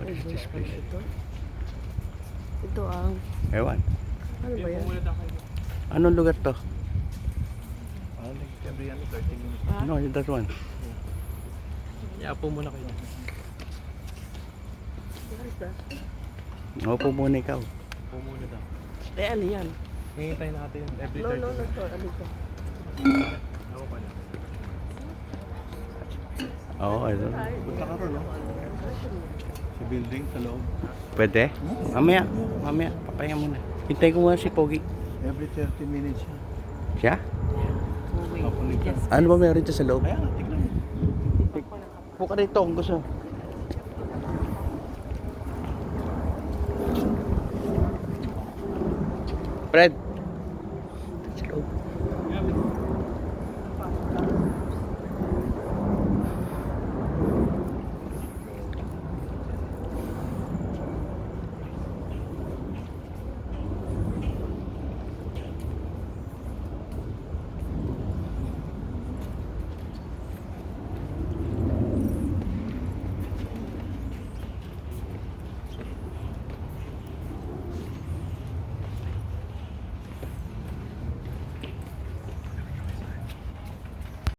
What is this place? Ito ang, Ewan. ano ba yan? Anong lugar to? Every 30 minutes. Ah, No, that one. Iapo muna kayo. what is that? Opo muna ikaw. Iapo muna daw. Eh, ano yan? Hihintay natin every 30 No, no, no, minutes. to, ano to? Ako pa na. Oo, ano. Punta ka ron, no? Sa building, sa loob. Pwede? Mamaya, mamaya. Papahinga muna. Hintay ko muna si Pogi. Every 30 minutes siya. Siya? Oh, wait. Papulit ka. Yes. Ano ba meron dito sa loob? Kaya nga, tignan mo. Puka rito kung gusto. Fred,